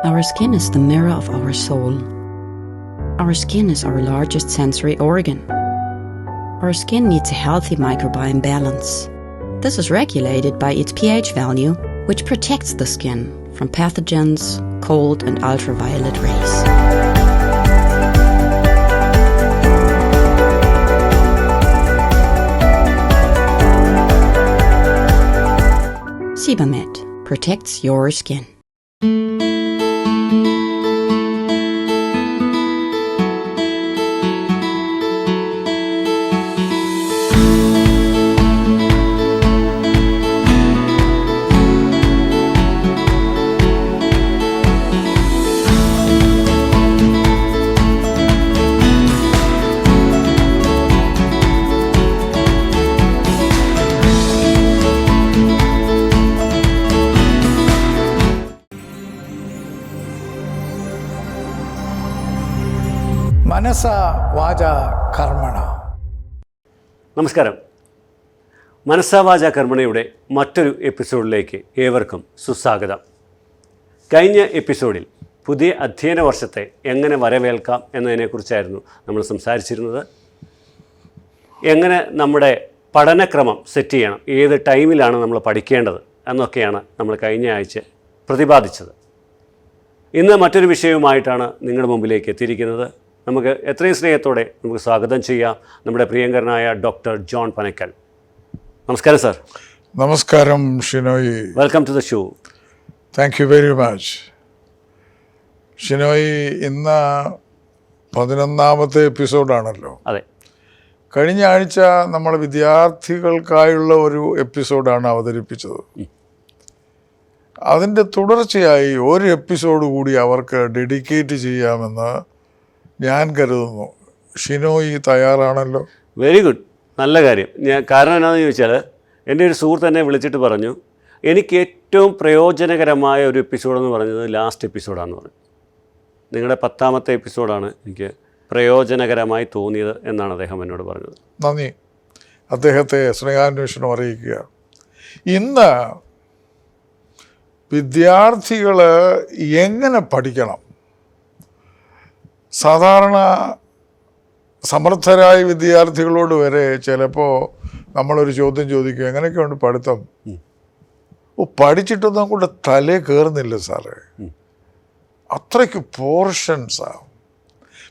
Our skin is the mirror of our soul. Our skin is our largest sensory organ. Our skin needs a healthy microbiome balance. This is regulated by its pH value, which protects the skin from pathogens, cold and ultraviolet rays. Sebamed protects your skin. മനസ വാച കർമ്മണ. നമസ്കാരം. മനസ വാച കർമ്മണയുടെ മറ്റൊരു എപ്പിസോഡിലേക്ക് ഏവർക്കും സുസ്വാഗതം. കഴിഞ്ഞ എപ്പിസോഡിൽ പുതിയ അധ്യയന വർഷത്തെ എങ്ങനെ വരവേൽക്കാം എന്നതിനെക്കുറിച്ചായിരുന്നു നമ്മൾ സംസാരിച്ചിരുന്നത്. എങ്ങനെ നമ്മുടെ പഠനക്രമം സെറ്റ് ചെയ്യണം, ഏത് ടൈമിലാണ് നമ്മൾ പഠിക്കേണ്ടത് എന്നൊക്കെയാണ് നമ്മൾ കഴിഞ്ഞ ആഴ്ച പ്രതിപാദിച്ചത്. ഇന്ന് മറ്റൊരു വിഷയവുമായിട്ടാണ് നിങ്ങളുടെ മുമ്പിലേക്ക് എത്തിയിരിക്കുന്നത്. നമുക്ക് എത്രയും സ്നേഹത്തോടെ നമുക്ക് സ്വാഗതം ചെയ്യാം നമ്മുടെ പ്രിയങ്കരനായ ഡോക്ടർ ജോൺ പനക്കൽ. നമസ്കാരം സാർ. നമസ്കാരം Shinoy. Welcome to the show. Thank you very much Shinoy. ഇന്ന് 11ാമത്തെ എപ്പിസോഡാണല്ലോ. അതെ. കഴിഞ്ഞ ആഴ്ച നമ്മൾ വിദ്യാർത്ഥികൾക്കായുള്ള ഒരു എപ്പിസോഡാണ് അവതരിപ്പിച്ചത്. അതിൻ്റെ തുടർച്ചയായി ഒരു എപ്പിസോഡ് കൂടി അവർക്ക് ഡെഡിക്കേറ്റ് ചെയ്യാമെന്ന് ഞാൻ കരുതുന്നു. ഷിനോയി തയ്യാറാണല്ലോ? വെരി ഗുഡ്, നല്ല കാര്യം. കാരണം എന്താണെന്ന് ചോദിച്ചാൽ എൻ്റെ ഒരു സുഹൃത്ത് എന്നെ വിളിച്ചിട്ട് പറഞ്ഞു, എനിക്ക് ഏറ്റവും പ്രയോജനകരമായ ഒരു എപ്പിസോഡെന്ന് പറഞ്ഞത് ലാസ്റ്റ് എപ്പിസോഡാണെന്ന് പറഞ്ഞു. നിങ്ങളുടെ 10ാമത്തെ എപ്പിസോഡാണ് എനിക്ക് പ്രയോജനകരമായി തോന്നിയത് എന്നാണ് അദ്ദേഹം എന്നോട് പറഞ്ഞത്. നന്ദി. അദ്ദേഹത്തെ സ്നേഹാന്വേഷണം അറിയിക്കുക. ഇന്ന് വിദ്യാർത്ഥികൾ എങ്ങനെ പഠിക്കണം, സാധാരണ സമർത്ഥരായ വിദ്യാർത്ഥികളോട് വരെ ചിലപ്പോൾ നമ്മളൊരു ചോദ്യം ചോദിക്കും, എങ്ങനെയൊക്കെയുണ്ട് പഠിത്തം? പഠിച്ചിട്ടൊന്നും കൂടെ തലേ കയറുന്നില്ല സാറേ, അത്രയ്ക്ക് പോർഷൻസാണ്.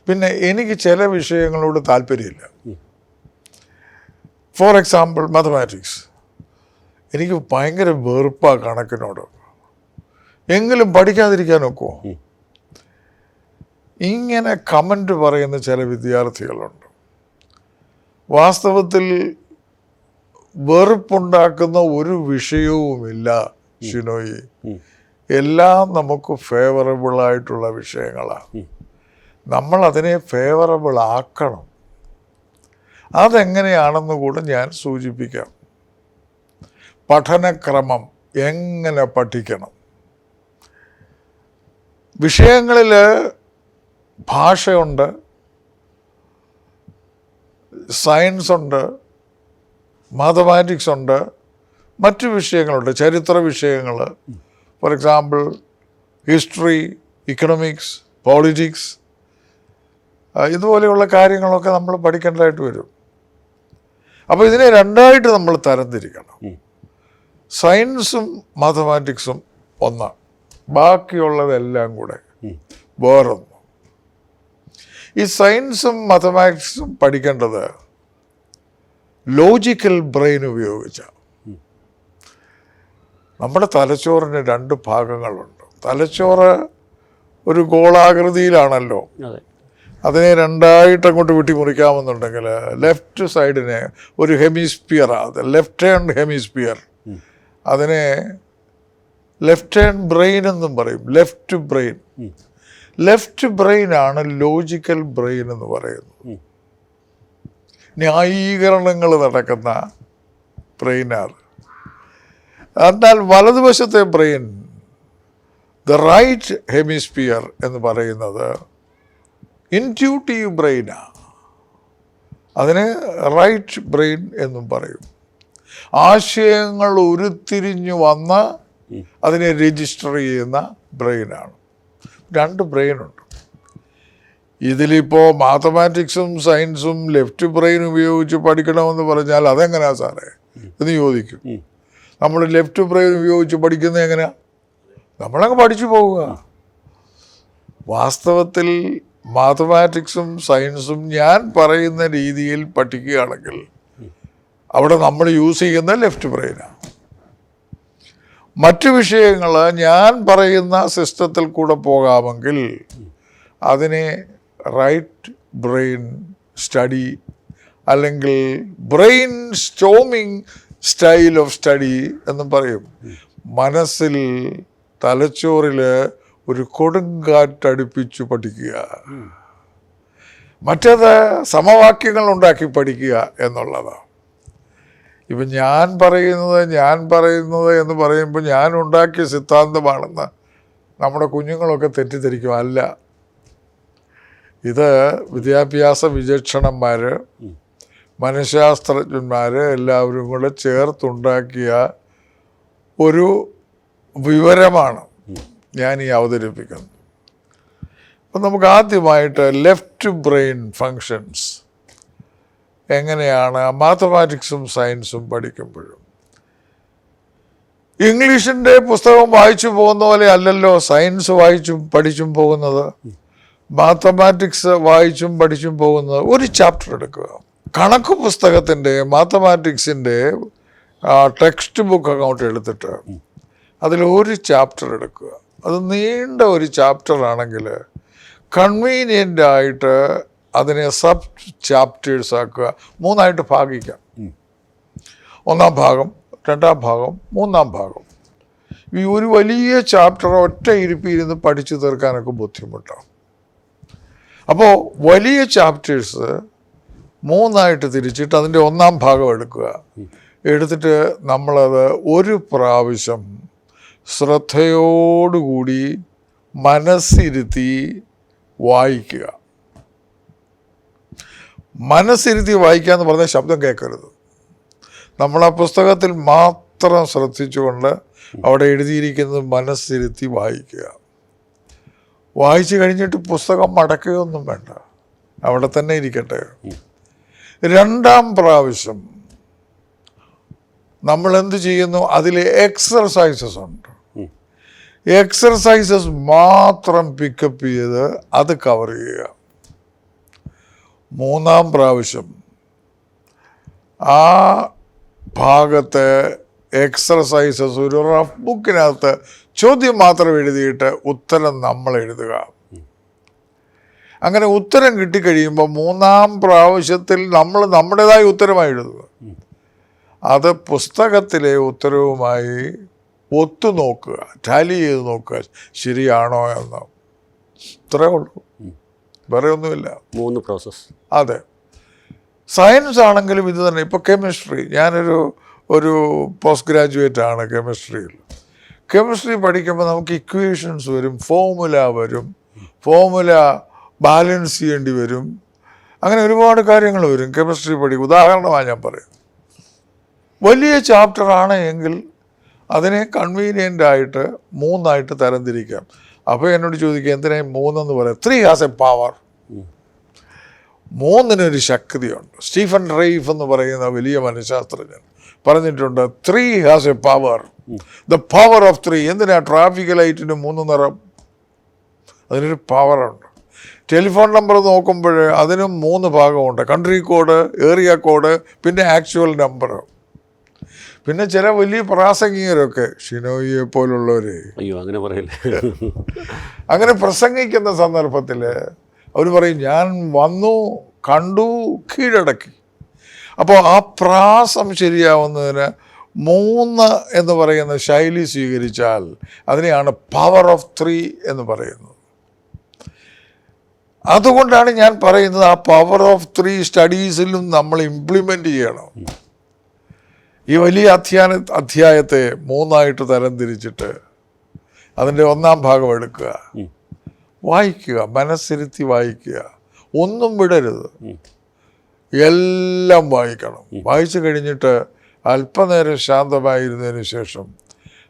പിന്നെ എനിക്ക് ചില വിഷയങ്ങളോട് താല്പര്യമില്ല. ഫോർ എക്സാമ്പിൾ മാത്തമാറ്റിക്സ്, എനിക്ക് ഭയങ്കര വെറുപ്പാണ് കണക്കിനോട്. എങ്കിലും പഠിക്കാതിരിക്കാൻ ഒക്കുമോ? ഇങ്ങനെ കമൻ്റ് പറയുന്ന ചില വിദ്യാർത്ഥികളുണ്ട്. വാസ്തവത്തിൽ വെറുപ്പുണ്ടാക്കുന്ന ഒരു വിഷയവുമില്ല ഷിനോയി. എല്ലാം നമുക്ക് ഫേവറബിളായിട്ടുള്ള വിഷയങ്ങളാണ്. നമ്മൾ അതിനെ ഫേവറബിൾ ആക്കണം. അതെങ്ങനെയാണെന്ന് കൂടെ ഞാൻ സൂചിപ്പിക്കാം. പഠനക്രമം എങ്ങനെ പഠിക്കണം. വിഷയങ്ങളിൽ ഭാഷയുണ്ട്, സയൻസ് ഉണ്ട്, മാത്തമാറ്റിക്സ് ഉണ്ട്, മറ്റു വിഷയങ്ങളുണ്ട്, ചരിത്ര വിഷയങ്ങൾ. For example history, economics, politics, ഇതുപോലെയുള്ള കാര്യങ്ങളൊക്കെ നമ്മൾ പഠിക്കേണ്ടതായിട്ട് വരും. അപ്പോൾ ഇതിനെ രണ്ടായിട്ട് നമ്മൾ തരംതിരിക്കണം. സയൻസും മാത്തമാറ്റിക്സും ഒന്ന്, ബാക്കിയുള്ളതെല്ലാം കൂടെ വേറൊന്ന്. ഈ സയൻസും മാത്തമാറ്റിക്സും പഠിക്കേണ്ടത് ലോജിക്കൽ ബ്രെയിൻ ഉപയോഗിച്ചാണ്. നമ്മുടെ തലച്ചോറിന് 2 ഭാഗങ്ങളുണ്ട്. തലച്ചോറ് ഒരു ഗോളാകൃതിയിലാണല്ലോ. അതിനെ രണ്ടായിട്ട് അങ്ങോട്ട് വെട്ടിമുറിക്കാമെന്നുണ്ടെങ്കിൽ ലെഫ്റ്റ് സൈഡിനെ ഒരു ഹെമിസ്ഫിയറാണ്, ലെഫ്റ്റ് ഹാൻഡ് ഹെമിസ്ഫിയർ. അതിനെ ലെഫ്റ്റ് ഹാൻഡ് ബ്രെയിൻ എന്നും പറയും. ലെഫ്റ്റ് ബ്രെയിനാണ് ലോജിക്കൽ ബ്രെയിൻ എന്ന് പറയുന്നത്. ന്യായീകരണങ്ങൾ നടക്കുന്ന ബ്രെയിനാണ്. എന്നാൽ വലതുവശത്തെ ബ്രെയിൻ, ദ റൈറ്റ് ഹെമിസ്ഫിയർ എന്ന് പറയുന്നത് ഇൻറ്റ്യൂട്ടീവ് ബ്രെയിനാണ്. അതിന് റൈറ്റ് ബ്രെയിൻ എന്നും പറയും. ആശയങ്ങൾ ഉരുത്തിരിഞ്ഞു വന്ന് അതിനെ രജിസ്റ്റർ ചെയ്യുന്ന ബ്രെയിനാണ്. 2 ബ്രെയിനുണ്ട്. ഇതിലിപ്പോൾ മാത്തമാറ്റിക്സും സയൻസും ലെഫ്റ്റ് ബ്രെയിൻ ഉപയോഗിച്ച് പഠിക്കണമെന്ന് പറഞ്ഞാൽ അതെങ്ങനെയാ സാറേ എന്ന് ചോദിക്കും. നമ്മൾ ലെഫ്റ്റ് ബ്രെയിൻ ഉപയോഗിച്ച് പഠിക്കുന്നത് എങ്ങനെയാ? നമ്മളങ്ങ് പഠിച്ചു പോവുക. വാസ്തവത്തിൽ മാത്തമാറ്റിക്സും സയൻസും ഞാൻ പറയുന്ന രീതിയിൽ പഠിക്കുകയാണെങ്കിൽ അവിടെ നമ്മൾ യൂസ് ചെയ്യുന്ന ലെഫ്റ്റ് ബ്രെയിനാണ്. മറ്റു വിഷയങ്ങൾ ഞാൻ പറയുന്ന സിസ്റ്റത്തിൽ കൂടെ പോകാമെങ്കിൽ അതിനെ റൈറ്റ് ബ്രെയിൻ സ്റ്റഡി അല്ലെങ്കിൽ brain storming style of study എന്നും പറയും. മനസ്സിൽ തലച്ചോറിൽ ഒരു കൊടുങ്കാറ്റടുപ്പിച്ചു പഠിക്കുക. മറ്റേത് സമവാക്യങ്ങൾ ഉണ്ടാക്കി പഠിക്കുക എന്നുള്ളതാണ്. ഇപ്പം ഞാൻ പറയുന്നത് എന്ന് പറയുമ്പോൾ ഞാൻ ഉണ്ടാക്കിയ സിദ്ധാന്തമാണെന്ന് നമ്മുടെ കുഞ്ഞുങ്ങളൊക്കെ തെറ്റിദ്ധരിക്കും. അല്ല, ഇത് വിദ്യാഭ്യാസ വിചക്ഷണന്മാർ, മനഃശാസ്ത്രജ്ഞന്മാർ എല്ലാവരും കൂടെ ചേർത്തുണ്ടാക്കിയ ഒരു വിവരമാണ് ഞാൻ ഈ അവതരിപ്പിക്കുന്നത്. അപ്പം നമുക്ക് ആദ്യമായിട്ട് ലെഫ്റ്റ് ബ്രെയിൻ ഫങ്ഷൻസ് എങ്ങനെയാണ് മാത്തമാറ്റിക്സും സയൻസും പഠിക്കുമ്പോഴും. ഇംഗ്ലീഷിൻ്റെ പുസ്തകം വായിച്ചു പോകുന്ന പോലെ അല്ലല്ലോ സയൻസ് വായിച്ചും പഠിച്ചും പോകുന്നത്, മാത്തമാറ്റിക്സ് വായിച്ചും പഠിച്ചും പോകുന്നത്. ഒരു ചാപ്റ്റർ എടുക്കുക, കണക്ക് പുസ്തകത്തിൻ്റെ മാത്തമാറ്റിക്സിൻ്റെ ടെക്സ്റ്റ് ബുക്ക് അങ്ങോട്ട് എടുത്തിട്ട് അതിലൊരു ചാപ്റ്റർ എടുക്കുക. അത് നീണ്ട ഒരു ചാപ്റ്റർ ആണെങ്കിൽ കൺവീനിയൻ്റ് ആയിട്ട് അതിനെ സബ് ചാപ്റ്റേഴ്സ് ആക്കുക. 3 ഭാഗിക്കാം. 1-ാം ഭാഗം, 2-ാം ഭാഗം, 3-ാം ഭാഗം. ഈ ഒരു വലിയ ചാപ്റ്റർ ഒറ്റ ഇരുന്ന് പഠിച്ചു തീർക്കാനൊക്കെ ബുദ്ധിമുട്ടാണ്. അപ്പോൾ വലിയ ചാപ്റ്റേഴ്സ് 3 തിരിച്ചിട്ട് അതിൻ്റെ 1-ാം ഭാഗം എടുക്കുക. എടുത്തിട്ട് നമ്മളത് ഒരു പ്രാവശ്യം ശ്രദ്ധയോടുകൂടി മനസ്സിരുത്തി വായിക്കുക. മനസ്സിരുത്തി വായിക്കുക എന്ന് പറഞ്ഞാൽ ശബ്ദം കേൾക്കരുത്. നമ്മൾ ആ പുസ്തകത്തിൽ മാത്രം ശ്രദ്ധിച്ചുകൊണ്ട് അവിടെ എഴുതിയിരിക്കുന്നത് മനസ്സിരുത്തി വായിക്കുക. വായിച്ചു കഴിഞ്ഞിട്ട് പുസ്തകം മടക്കുകയൊന്നും വേണ്ട, അവിടെ തന്നെ ഇരിക്കട്ടെ. 2-ാം പ്രാവശ്യം നമ്മൾ എന്ത് ചെയ്യുന്നു? അതിൽ എക്സർസൈസസ് ഉണ്ട്. എക്സർസൈസസ് മാത്രം പിക്കപ്പ് ചെയ്ത് അത് കവർ ചെയ്യുക. 3-ാം പ്രാവശ്യം ആ ഭാഗത്ത് എക്സർസൈസസ് ഒരു റഫ് ബുക്കിനകത്ത് ചോദ്യം മാത്രം എഴുതിയിട്ട് ഉത്തരം നമ്മൾ എഴുതുക. അങ്ങനെ ഉത്തരം കിട്ടിക്കഴിയുമ്പോൾ 3-ാം പ്രാവശ്യത്തിൽ നമ്മൾ നമ്മുടേതായ ഉത്തരമായി എഴുതുക. അത് പുസ്തകത്തിലെ ഉത്തരവുമായി ഒത്തു നോക്കുക, ടാലി ചെയ്ത് നോക്കുക, ശരിയാണോ എന്ന്. ഇത്രേ ഉള്ളൂ, വേറെ ഒന്നുമില്ല. 3 പ്രോസസ്സ്. അതെ, സയൻസ് ആണെങ്കിലും ഇത് തന്നെ. ഇപ്പോൾ കെമിസ്ട്രി, ഞാനൊരു പോസ്റ്റ് ഗ്രാജുവേറ്റ് ആണ് കെമിസ്ട്രിയിൽ. കെമിസ്ട്രി പഠിക്കുമ്പോൾ നമുക്ക് ഇക്വേഷൻസ് വരും, ഫോർമുല ബാലൻസ് ചെയ്യേണ്ടി വരും, അങ്ങനെ ഒരുപാട് കാര്യങ്ങൾ വരും കെമിസ്ട്രി പഠിക്കും. ഉദാഹരണമായി ഞാൻ പറയും, വലിയ ചാപ്റ്റർ ആണ് എങ്കിൽ അതിനെ കൺവീനിയൻ്റ് ആയിട്ട് 3 തരംതിരിക്കാം. അപ്പോൾ എന്നോട് ചോദിക്കുക, എന്തിനാ 3 എന്ന് പറയാം? 3 ഹാസ് എ പവർ. 3-നൊരു ശക്തിയുണ്ട്. സ്റ്റീഫൻ റൈഫ് എന്ന് പറയുന്ന വലിയ മനഃശാസ്ത്രജ്ഞൻ പറഞ്ഞിട്ടുണ്ട്, 3 has A power, the power of 3. എന്തിനാ ട്രാഫിക് ലൈറ്റിന് 3 നിറം? അതിനൊരു പവറുണ്ട്. ടെലിഫോൺ നമ്പർ നോക്കുമ്പോൾ അതിനും 3 ഭാഗമുണ്ട്. കൺട്രി കോഡ്, ഏരിയ കോഡ്, പിന്നെ ആക്ച്വൽ നമ്പർ. പിന്നെ ചില വലിയ പ്രാസംഗികരൊക്കെ, ഷിനോയിയെ പോലുള്ളവർ, അയ്യോ അങ്ങനെ പറയില്ല, അങ്ങനെ പ്രസംഗിക്കുന്ന സന്ദർഭത്തിൽ അവർ പറയും, ഞാൻ വന്നു, കണ്ടു, കീഴടക്കി. അപ്പോൾ ആ പ്രാസം ശരിയാവുന്നതിന് 3 എന്ന് പറയുന്ന ശൈലി സ്വീകരിച്ചാൽ അതിനെയാണ് പവർ ഓഫ് 3 എന്ന് പറയുന്നത്. അതുകൊണ്ടാണ് ഞാൻ പറയുന്നത്, ആ പവർ ഓഫ് 3 സ്റ്റഡീസിലും നമ്മൾ ഇംപ്ലിമെൻ്റ് ചെയ്യണം. ഈ വലിയ അധ്യായത്തെ 3 തരംതിരിച്ചിട്ട് അതിൻ്റെ 1-ാം ഭാഗം എടുക്കുക, വായിക്കുക, മനസ്സിരുത്തി വായിക്കുക, ഒന്നും വിടരുത്, എല്ലാം വായിക്കണം. വായിച്ചു കഴിഞ്ഞിട്ട് അല്പനേരം ശാന്തമായിരുന്നതിന് ശേഷം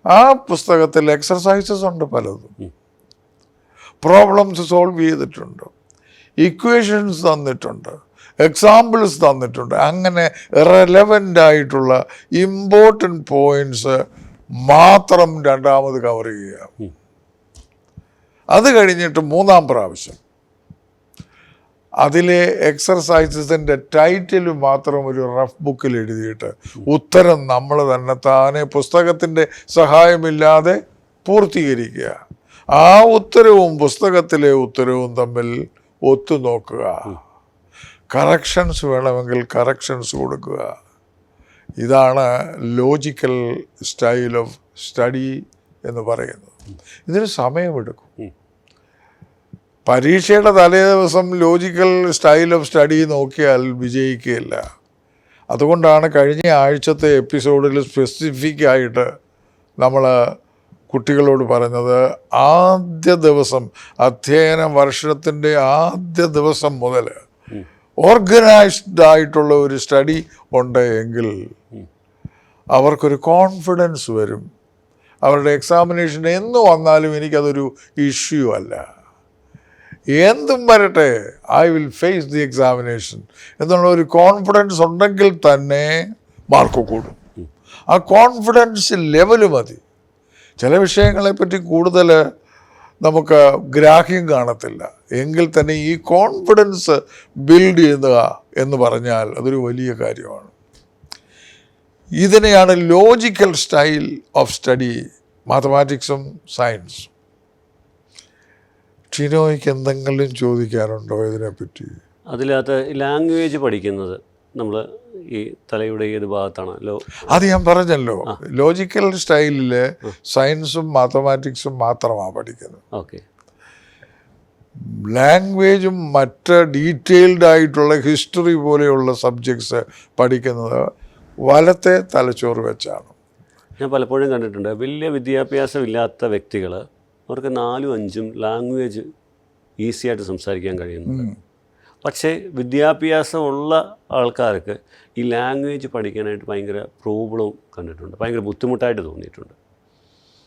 ആ പുസ്തകത്തിൽ എക്സർസൈസസ് ഉണ്ട് പലതും. പ്രോബ്ലംസ് സോൾവ് ചെയ്തിട്ടുണ്ട്, ഇക്വേഷൻസ് തന്നിട്ടുണ്ട്, എക്സാമ്പിൾസ് തന്നിട്ടുണ്ട്. അങ്ങനെ റെലവൻ്റ് ആയിട്ടുള്ള ഇമ്പോർട്ടൻ്റ് പോയിൻറ്റ്സ് മാത്രം രണ്ടാമത് കവർ ചെയ്യുക. അത് കഴിഞ്ഞിട്ട് മൂന്നാം പ്രാവശ്യം അതിലെ എക്സർസൈസസിൻ്റെ ടൈറ്റിൽ മാത്രം ഒരു റഫ് ബുക്കിൽ എഴുതിയിട്ട് ഉത്തരം നമ്മൾ തന്നെ താനെ പുസ്തകത്തിൻ്റെ സഹായമില്ലാതെ പൂർത്തീകരിക്കുക. ആ ഉത്തരവും പുസ്തകത്തിലെ ഉത്തരവും തമ്മിൽ ഒത്തുനോക്കുക. കറക്ഷൻസ് വേണമെങ്കിൽ കറക്ഷൻസ് കൊടുക്കുക. ഇതാണ് ലോജിക്കൽ സ്റ്റൈൽ ഓഫ് സ്റ്റഡി എന്ന് പറയുന്നത്. ഇതിന് സമയമെടുക്കും. പരീക്ഷയുടെ തലേ ദിവസം ലോജിക്കൽ സ്റ്റൈൽ ഓഫ് സ്റ്റഡി നോക്കിയാൽ വിജയിക്കുകയില്ല. അതുകൊണ്ടാണ് കഴിഞ്ഞ ആഴ്ചത്തെ എപ്പിസോഡിൽ സ്പെസിഫിക് ആയിട്ട് നമ്മൾ കുട്ടികളോട് പറഞ്ഞത്, ആദ്യ ദിവസം അധ്യയന വർഷത്തിൻ്റെ ആദ്യ ദിവസം മുതൽ ഓർഗനൈസ്ഡ് ആയിട്ടുള്ള ഒരു സ്റ്റഡി ഉണ്ട് എങ്കിൽ അവർക്കൊരു കോൺഫിഡൻസ് വരും. അവരുടെ എക്സാമിനേഷൻ എന്ന് വന്നാലും എനിക്കതൊരു ഇഷ്യൂ അല്ല, എന്തും വരട്ടെ, I will face the examination എന്നുള്ള ഒരു കോൺഫിഡൻസ് ഉണ്ടെങ്കിൽ തന്നെ മാർക്ക് കൂടും. ആ കോൺഫിഡൻസ് ലെവൽ മതി. ചില വിഷയങ്ങളെപ്പറ്റി കൂടുതൽ നമുക്ക് ഗ്രാഹ്യം കാണത്തില്ല എങ്കിൽ തന്നെ ഈ കോൺഫിഡൻസ് ബിൽഡ് ചെയ്യുക എന്ന് പറഞ്ഞാൽ അതൊരു വലിയ കാര്യമാണ്. ഇതിനെയാണ് ലോജിക്കൽ സ്റ്റൈൽ ഓഫ് സ്റ്റഡി, മാത്തമാറ്റിക്സും സയൻസും. ടിനോയ്ക്ക് എന്തെങ്കിലും ചോദിക്കാനുണ്ടോ ഇതിനെപ്പറ്റി? അതിനകത്ത് ലാംഗ്വേജ് പഠിക്കുന്നത് നമ്മൾ ഈ തലയുടെ ഏത് ഭാഗത്താണല്ലോ? അത് ഞാൻ പറഞ്ഞല്ലോ, ലോജിക്കൽ സ്റ്റൈലിൽ സയൻസും മാത്തമാറ്റിക്സും മാത്രമാണ് പഠിക്കുന്നത്. ഓക്കെ. ലാംഗ്വേജും മറ്റ് ഡീറ്റെയിൽഡ് ആയിട്ടുള്ള ഹിസ്റ്ററി പോലെയുള്ള സബ്ജക്ട്സ് പഠിക്കുന്നത് വലത്തെ തലച്ചോറ് വെച്ചാണ്. ഞാൻ പലപ്പോഴും കണ്ടിട്ടുണ്ട്, വലിയ വിദ്യാഭ്യാസമില്ലാത്ത വ്യക്തികൾ അവർക്ക് 4-5 ലാംഗ്വേജ് ഈസി ആയിട്ട് സംസാരിക്കാൻ കഴിയുന്നു. പക്ഷേ വിദ്യാഭ്യാസമുള്ള ആൾക്കാർക്ക് ഈ ലാംഗ്വേജ് പഠിക്കാനായിട്ട് ഭയങ്കര പ്രോബ്ലം കണ്ടിട്ടുണ്ട്, ഭയങ്കര ബുദ്ധിമുട്ടായിട്ട് തോന്നിയിട്ടുണ്ട്.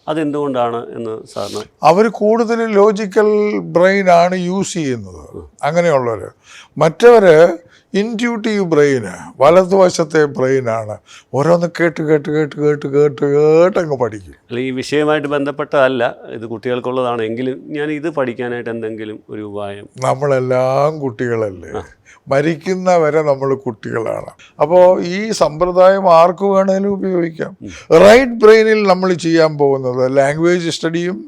അതെന്തുകൊണ്ടാണ് എന്ന് സാറിന്? അവർ കൂടുതൽ ലോജിക്കൽ ബ്രെയിൻ ആണ് യൂസ് ചെയ്യുന്നത്, അങ്ങനെയുള്ളവർ. മറ്റവർ ഇൻറ്റ്യൂട്ടീവ് ബ്രെയിന്, വലതുവശത്തെ ബ്രെയിനാണ്. ഓരോന്ന് കേട്ട് കേട്ട് കേട്ട് കേട്ട് കേട്ട് കേട്ടങ്ങ് പഠിക്കും. അല്ല, ഈ വിഷയമായിട്ട് ബന്ധപ്പെട്ടതല്ല, ഇത് കുട്ടികൾക്കുള്ളതാണ്. എങ്കിലും ഞാൻ ഇത് പഠിക്കാനായിട്ട് എന്തെങ്കിലും ഒരു ഉപായം? നമ്മളെല്ലാം കുട്ടികളല്ലേ, മരിക്കുന്നവരെ നമ്മൾ കുട്ടികളാണ്. അപ്പോൾ ഈ സമ്പ്രദായം ആർക്ക് വേണേലും ഉപയോഗിക്കാം. റൈറ്റ് ബ്രെയിനിൽ നമ്മൾ ചെയ്യാൻ പോകുന്നത് ലാംഗ്വേജ് സ്റ്റഡിയും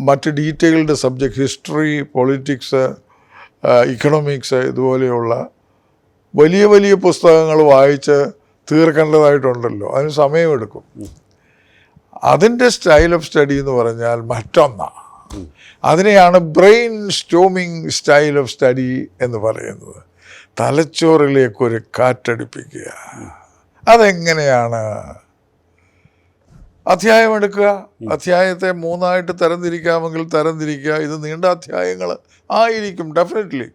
മറ്റ് detailed subject, history, politics, economics, ഇതുപോലെയുള്ള വലിയ വലിയ പുസ്തകങ്ങൾ വായിച്ച് തീർക്കേണ്ടതായിട്ടുണ്ടല്ലോ, അതിന് സമയമെടുക്കും. അതിൻ്റെ സ്റ്റൈൽ ഓഫ് സ്റ്റഡി എന്ന് പറഞ്ഞാൽ മറ്റൊന്നാണ്. അതിനെയാണ് brain storming style of study എന്ന് പറയുന്നത്. തലച്ചോറിലേക്കൊരു കാറ്റടിപ്പിക്കുക. അതെങ്ങനെയാണ്? അധ്യായം എടുക്കുക, അധ്യായത്തെ 3 തരംതിരിക്കാമെങ്കിൽ തരംതിരിക്കുക. ഇത് നീണ്ട അധ്യായങ്ങൾ ആയിരിക്കും ഡെഫിനറ്റ്ലി.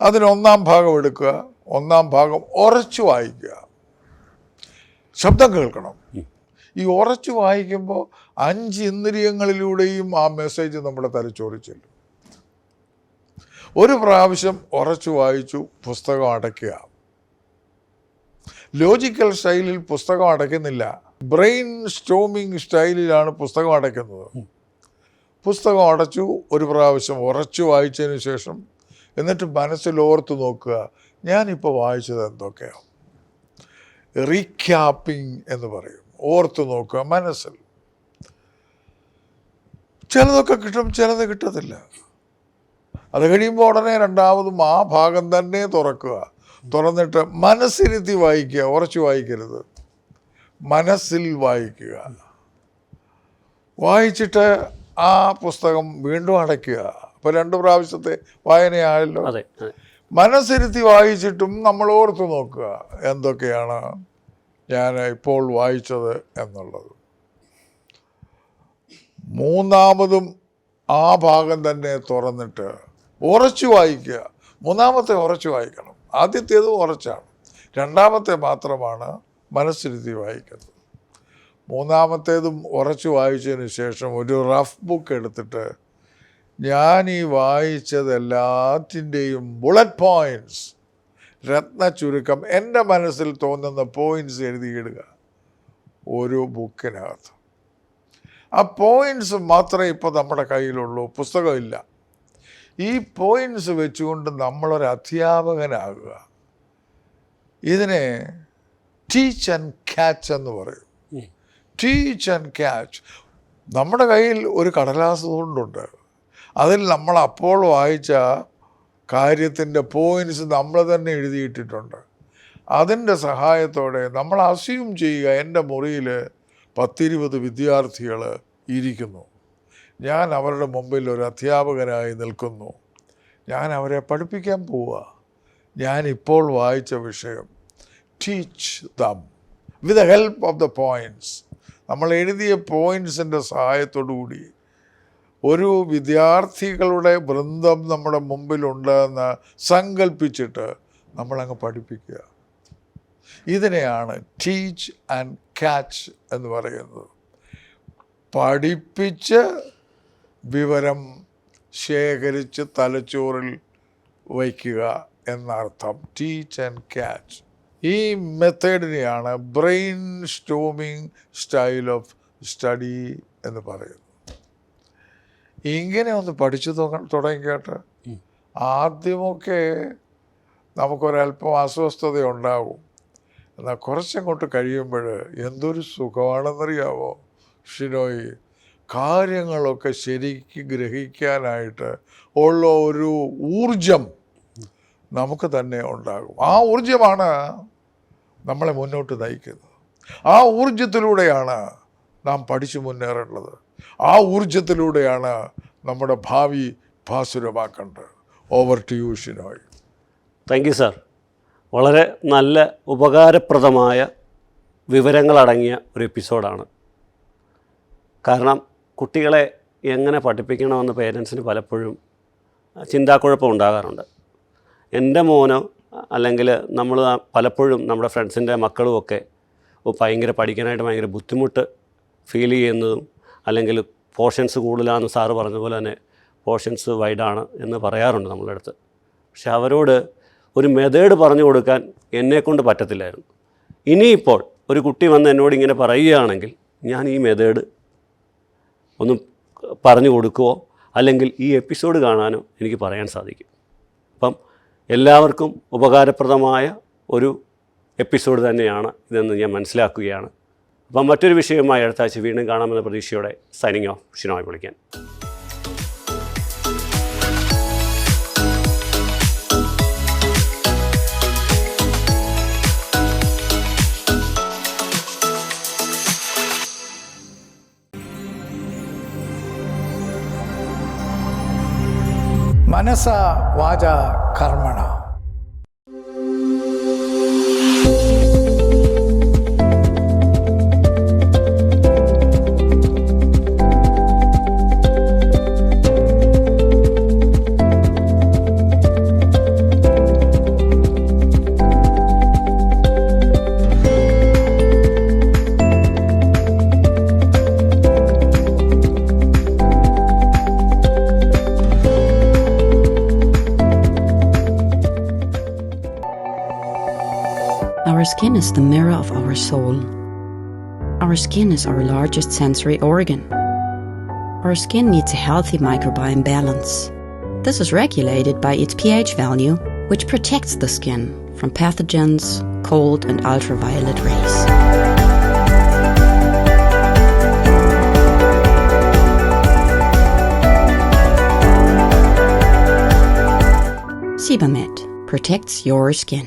അതിന് 1-ാം ഭാഗം എടുക്കുക, 1-ാം ഭാഗം ഉറച്ചു വായിക്കുക. ശബ്ദം കേൾക്കണം. ഈ ഉറച്ചു വായിക്കുമ്പോൾ 5 ഇന്ദ്രിയങ്ങളിലൂടെയും ആ മെസ്സേജ് നമ്മുടെ തലച്ചോറിൽ ചെല്ലും. ഒരു പ്രാവശ്യം ഉറച്ചു വായിച്ചു, പുസ്തകം അടയ്ക്കുക. ലോജിക്കൽ സ്റ്റൈലിൽ പുസ്തകം അടയ്ക്കുന്നില്ല, ബ്രെയിൻ സ്റ്റോമിങ് സ്റ്റൈലിലാണ് പുസ്തകം അടയ്ക്കുന്നത്. പുസ്തകം അടച്ചു, ഒരു പ്രാവശ്യം ഉറച്ചു വായിച്ചതിന് ശേഷം എന്നിട്ട് മനസ്സിൽ ഓർത്ത് നോക്കുക, ഞാനിപ്പോൾ വായിച്ചത് എന്തൊക്കെയാണ്. റീക്യാപ്പിംഗ് എന്ന് പറയും. ഓർത്ത് നോക്കുക മനസ്സിൽ. ചിലതൊക്കെ കിട്ടും, ചിലത് കിട്ടത്തില്ല. അത് കഴിയുമ്പോൾ ഉടനെ രണ്ടാമതും ആ ഭാഗം തന്നെ തുറക്കുക. തുറന്നിട്ട് മനസ്സിരുത്തി വായിക്കുക, ഉറച്ചു വായിക്കരുത്, മനസ്സിൽ വായിക്കുക. വായിച്ചിട്ട് ആ പുസ്തകം വീണ്ടും അടയ്ക്കുക. അപ്പോൾ 2 പ്രാവശ്യത്തെ വായനയായല്ലോ. മനസ്സിരുത്തി വായിച്ചിട്ടും നമ്മൾ ഓർത്ത് നോക്കുക, എന്തൊക്കെയാണ് ഞാൻ ഇപ്പോൾ വായിച്ചത് എന്നുള്ളത്. 3-ാമതും ആ ഭാഗം തന്നെ തുറന്നിട്ട് ഉറച്ചു വായിക്കുക. 3-ാമത്തെ ഉറച്ചു വായിക്കണം. ആദ്യത്തേത് ഉറച്ചാണ്, 2-ാമത്തെ മാത്രമാണ് മനസ്സിരുത്തി വായിക്കുന്നത്. 3-ാമത്തേതും ഉറച്ചു വായിച്ചതിന് ശേഷം ഒരു റഫ് ബുക്ക് എടുത്തിട്ട് ഞാൻ ഈ വായിച്ചത് എല്ലാത്തിൻ്റെയും ബുള്ളറ്റ് പോയിൻറ്റ്സ്, രത്ന ചുരുക്കം, എൻ്റെ മനസ്സിൽ തോന്നുന്ന പോയിൻറ്റ്സ് എഴുതിയിടുക ഒരു ബുക്കിനകത്ത്. ആ പോയിൻറ്റ്സ് മാത്രമേ ഇപ്പോൾ നമ്മുടെ കയ്യിലുള്ളൂ, പുസ്തകമില്ല. ഈ പോയിൻറ്റ്സ് വെച്ചുകൊണ്ട് നമ്മളൊരു അധ്യാപകനാകുക. ഇതിനെ ടീച്ച് ആൻഡ് ക്യാച്ച് എന്ന് പറയും. Teach and catch. നമ്മുടെ കയ്യിൽ ഒരു കടലാസ് കൊണ്ടുണ്ട്, അതിൽ നമ്മൾ അപ്പോൾ വായിച്ച കാര്യത്തിൻ്റെ പോയിൻറ്റ്സ് നമ്മൾ തന്നെ എഴുതിയിട്ടിട്ടുണ്ട്. അതിൻ്റെ സഹായത്തോടെ നമ്മൾ അസ്യൂം ചെയ്യുക, എൻ്റെ മുറിയിൽ 10-20 വിദ്യാർത്ഥികൾ ഇരിക്കുന്നു, ഞാൻ അവരുടെ മുമ്പിൽ ഒരു അധ്യാപകനായി നിൽക്കുന്നു, ഞാൻ അവരെ പഠിപ്പിക്കാൻ പോവുക. ഞാൻ ഇപ്പോൾ വായിച്ച വിഷയം teach them with the help of the points. നമ്മൾ എഴുതിയ പോയിൻറ്റ്സിൻ്റെ സഹായത്തോടു കൂടി ഒരു വിദ്യാർത്ഥികളുടെ വൃന്ദം നമ്മുടെ മുമ്പിലുണ്ടെന്ന് സങ്കല്പിച്ചിട്ട് നമ്മളങ്ങ് പഠിപ്പിക്കുക. ഇതിനെയാണ് ടീച്ച് ആൻഡ് ക്യാച്ച് എന്ന് പറയുന്നത്. പഠിപ്പിച്ച് വിവരം ശേഖരിച്ച് തലച്ചോറിൽ വയ്ക്കുക എന്നർത്ഥം. Teach and catch. ഈ മെത്തേഡിനെയാണ് brain storming style of study എന്ന് പറയുന്നത്. ഇങ്ങനെ ഒന്ന് പഠിച്ചു തുടങ്ങിക്കോട്ടെ. ആദ്യമൊക്കെ നമുക്കൊരല്പം അസ്വസ്ഥതയുണ്ടാകും, എന്നാൽ കുറച്ചങ്ങോട്ട് കഴിയുമ്പോൾ എന്തൊരു സുഖമാണെന്നറിയാവോ ഷിനോയ്. കാര്യങ്ങളൊക്കെ ശരിക്ക് ഗ്രഹിക്കാനായിട്ട് ഉള്ള ഒരു ഊർജം നമുക്ക് തന്നെ ഉണ്ടാകും. ആ ഊർജമാണ് നമ്മളെ മുന്നോട്ട് നയിക്കുന്നത്. ആ ഊർജത്തിലൂടെയാണ് നാം പഠിച്ചു മുന്നേറേണ്ടത്. ആ ഊർജത്തിലൂടെയാണ് നമ്മുടെ ഭാവി ഭാസുരമാക്കേണ്ടത്. Over to you Shinoy. Thank you sir. വളരെ നല്ല ഉപകാരപ്രദമായ വിവരങ്ങളടങ്ങിയ ഒരു എപ്പിസോഡാണ്. കാരണം കുട്ടികളെ എങ്ങനെ പഠിപ്പിക്കണമെന്ന് പേരൻസിന് പലപ്പോഴും ചിന്താക്കുഴപ്പം ഉണ്ടാകാറുണ്ട്. എൻ്റെ മോനോ അല്ലെങ്കിൽ നമ്മൾ പലപ്പോഴും നമ്മുടെ ഫ്രണ്ട്സിൻ്റെ മക്കളുമൊക്കെ ഭയങ്കര പഠിക്കാനായിട്ട് ഭയങ്കര ബുദ്ധിമുട്ട് ഫീൽ ചെയ്യുന്നതും, അല്ലെങ്കിൽ പോർഷൻസ് കൂടുതലാണെന്ന് സാറ് പറഞ്ഞ പോലെ തന്നെ പോർഷൻസ് വൈഡാണ് എന്ന് പറയാറുണ്ട് നമ്മളുടെ അടുത്ത്. പക്ഷെ അവരോട് ഒരു മെത്തേഡ് പറഞ്ഞു കൊടുക്കാൻ എന്നെക്കൊണ്ട് പറ്റത്തില്ലായിരുന്നു. ഇനിയിപ്പോൾ ഒരു കുട്ടി വന്ന് എന്നോട് ഇങ്ങനെ പറയുകയാണെങ്കിൽ ഞാൻ ഈ മെത്തേഡ് ഒന്ന് പറഞ്ഞു കൊടുക്കുവോ അല്ലെങ്കിൽ ഈ എപ്പിസോഡ് കാണാനോ എനിക്ക് പറയാൻ സാധിക്കും. അപ്പം എല്ലാവർക്കും ഉപകാരപ്രദമായ ഒരു എപ്പിസോഡ് തന്നെയാണ് ഇതെന്ന് ഞാൻ മനസ്സിലാക്കുകയാണ്. അപ്പം മറ്റൊരു വിഷയവുമായി അടുത്ത ആഴ്ച വീണ്ടും കാണാമെന്ന പ്രതീക്ഷയോടെ സൈനിങ് ഓഫ്, ഷിനോയ് പൊളിക്കാൻ. മനസ വാച കർമ്മണ. Our skin is the mirror of our soul. Our skin is our largest sensory organ. Our skin needs a healthy microbiome balance. This is regulated by its pH value, which protects the skin from pathogens, cold and ultraviolet rays. Sebamed protects your skin.